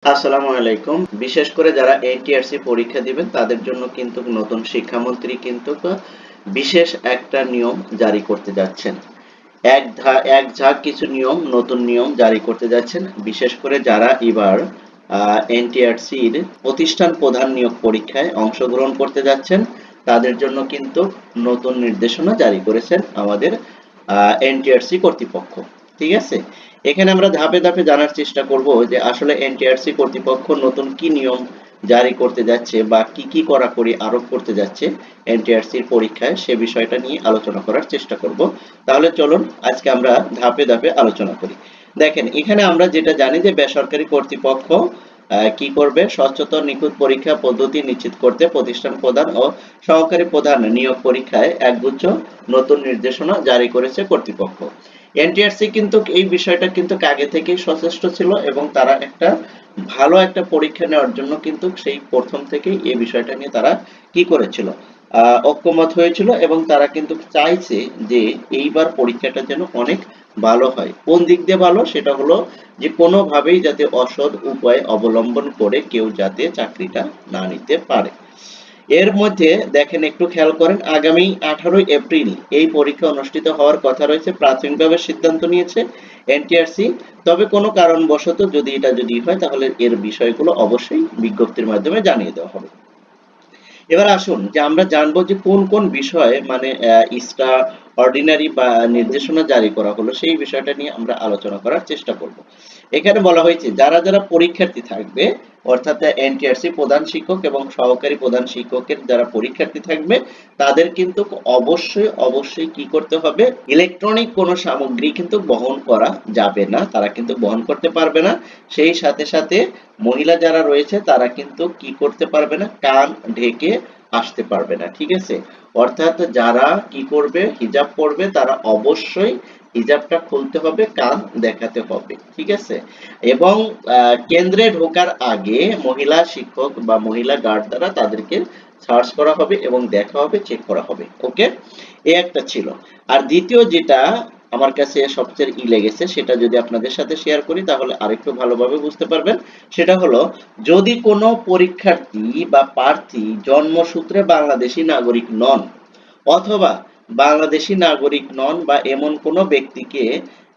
আসসালামু আলাইকুম। বিশেষ করে যারা এনটিআরসি পরীক্ষা দিবেন তাদের জন্য কিন্তু নতুন শিক্ষামন্ত্রী কিন্তু বিশেষ একটা নিয়ম জারি করতে যাচ্ছেন। এক ঝাঁক কিছু নতুন নিয়ম জারি করতে যাচ্ছেন। বিশেষ করে যারা এবার এনটিআরসির প্রতিষ্ঠান প্রধান নিয়োগ পরীক্ষায় অংশগ্রহণ করতে যাচ্ছেন তাদের জন্য কিন্তু নতুন নির্দেশনা জারি করেছেন আমাদের এনটিআরসি কর্তৃপক্ষ। ঠিক আছে? এখানে আমরা ধাপে ধাপে জানার চেষ্টা করব যে আসলে এনটিআরসি কর্তৃপক্ষ নতুন কি নিয়ম জারি করতে যাচ্ছে বা কি কড়াকড়ি আরোপ করতে যাচ্ছে এনটিআরসির পরীক্ষায়, সে বিষয়টা নিয়ে আলোচনা করার চেষ্টা করব। তাহলে চলুন আজকে আমরা ধাপে ধাপে আলোচনা করি। দেখেন, এখানে আমরা যেটা জানি যে বেসরকারি কর্তৃপক্ষ কি করবে, স্বচ্ছতা নিখুঁত পরীক্ষা পদ্ধতি নিশ্চিত করতে প্রতিষ্ঠান প্রধান ও সহকারী প্রধান নিয়োগ পরীক্ষায় একগুচ্ছ নতুন নির্দেশনা জারি করেছে কর্তৃপক্ষ। এনটিআরসি কিন্তু এই বিষয়টা কিন্তু আগে থেকেই সচেষ্ট ছিল এবং তারা একটা ভালো একটা পরীক্ষা নেওয়ার জন্য কিন্তু সেই প্রথম থেকেই এই বিষয়টা নিয়ে তারা কি করেছিল, ঐক্যমত হয়েছিল এবং তারা কিন্তু চাইছে যে এইবার পরীক্ষাটা যেন অনেক ভালো হয়। কোন দিক দিয়ে ভালো, সেটা হলো যে কোনোভাবেই যাতে অসৎ উপায় অবলম্বন করে কেউ যাতে চাকরিটা না নিতে পারে। এর মধ্যে দেখেন, একটু খেয়াল করেন, আগামী 18 এপ্রিল এই পরীক্ষা অনুষ্ঠিত হওয়ার কথা রয়েছে, প্রাথমিকভাবে সিদ্ধান্ত নিয়েছে এনটিআরসি। তবে কোনো কারণবশত যদি এটা হয় তাহলে এর বিষয়গুলো অবশ্যই বিজ্ঞপ্তির মাধ্যমে জানিয়ে দেওয়া হবে। এবার আসুন যে আমরা জানবো যে কোন কোন বিষয়ে মানে এক্সট্রা অর্ডিনারি বা নির্দেশনা জারি করা হলো, সেই বিষয়টা নিয়ে আমরা আলোচনা করার চেষ্টা করব। এখানে বলা হয়েছে যারা যারা পরীক্ষার্থী থাকবে, অর্থাৎ এনটিআরসি প্রধান শিক্ষক এবং সহকারী প্রধান শিক্ষকের যারা পরীক্ষার্থী থাকবে তাদের কিন্তু অবশ্যই কি করতে হবে, ইলেকট্রনিক কোনো সামগ্রী কিন্তু বহন করা যাবে না, তারা কিন্তু বহন করতে পারবে না। সেই সাথে সাথে মহিলা যারা রয়েছে তারা কিন্তু কি করতে পারবে না, কান ঢেকে আসতে পারবে না। ঠিক আছে? অর্থাৎ যারা কি করবে, হিজাব পরবে, তারা অবশ্যই হিজাবটা খুলতে হবে, কান দেখাতে হবে। ঠিক আছে? এবং কেন্দ্রে ঢোকার আগে মহিলা শিক্ষক বা মহিলা গার্ড দ্বারা তাদেরকে সার্চ করা হবে এবং দেখা হবে, চেক করা হবে। ওকে, এই একটা ছিল। আর দ্বিতীয় যেটা আমার কাছে সবচেয়ে লেগেছে, সেটা যদি আপনাদের সাথে শেয়ার করি তাহলে আরেকটু ভালোভাবে বুঝতে পারবেন। সেটা হলো, যদি কোনো পরীক্ষার্থী বা প্রার্থী জন্মসূত্রে বাংলাদেশী নাগরিক নন অথবা বাংলাদেশী নাগরিক নন বা এমন কোনো ব্যক্তিকে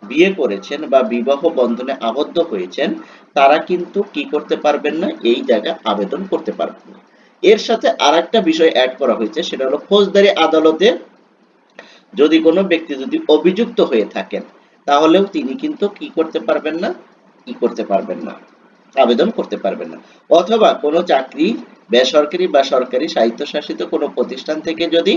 বিয়ে করেছেন বা বিবাহ বন্ধনে আবদ্ধ হয়েছেন, তারা কিন্তু কি করতে পারবেন না, এই জায়গায় আবেদন করতে পারবেন না। এর সাথে আরেকটা বিষয় অ্যাড করা হয়েছে, সেটা হলো ফৌজদারি আদালতে যদি কোনো ব্যক্তি যদি অভিযুক্ত হয়ে থাকেন তাহলেও তিনি কিন্তু কি করতে পারবেন না, আবেদন করতে পারবেন না। অথবা কোনো চাকরি বেসরকারি বা সরকারি স্বায়ত্তশাসিত কোনো প্রতিষ্ঠান থেকে যদি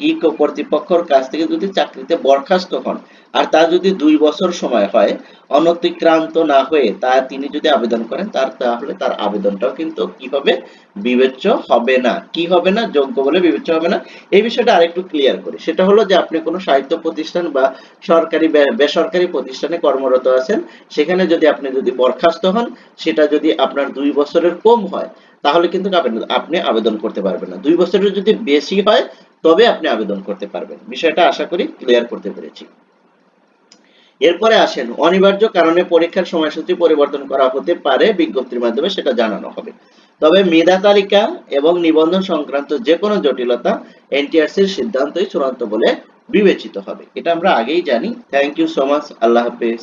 কি কর্তৃপক্ষের কাছ থেকে যদি চাকরিতে বরখাস্ত হন আর তার যদি 2 বছর সময় হয় অনতিক্রান্ত না হয়ে তিনি যদি আবেদন করেন তাহলে তার আবেদনটাও কিন্তু কি হবে, বিবেচ্য হবে না। কি হবে না, যোগ্য বলে বিবেচ্য হবে না। এই বিষয়টা আরেকটু ক্লিয়ার করি, সেটা হলো যে আপনি কোনো সাহিত্য প্রতিষ্ঠান বা সরকারি বেসরকারি প্রতিষ্ঠানে কর্মরত আছেন, সেখানে যদি আপনি বরখাস্ত হন, সেটা যদি আপনার 2 বছরের কম হয় তাহলে কিন্তু আপনি আবেদন করতে পারবেন না। 2 বছরের যদি বেশি হয় তবে আপনি আবেদন করতে পারবেন। বিষয়টা আশা করি ক্লিয়ার করতে পেরেছি। এরপরে আসেন, অনিবার্য কারণে পরীক্ষার সময়সূচি পরিবর্তন করা হতে পারে, বিজ্ঞপ্তির মাধ্যমে সেটা জানানো হবে। তবে মেধা তালিকা এবং নিবন্ধন সংক্রান্ত যে কোনো জটিলতা এনটিআরসির সিদ্ধান্তই চূড়ান্ত বলে বিবেচিত হবে। এটা আমরা আগেই জানি। Thank you so much. আল্লাহ হাফেজ।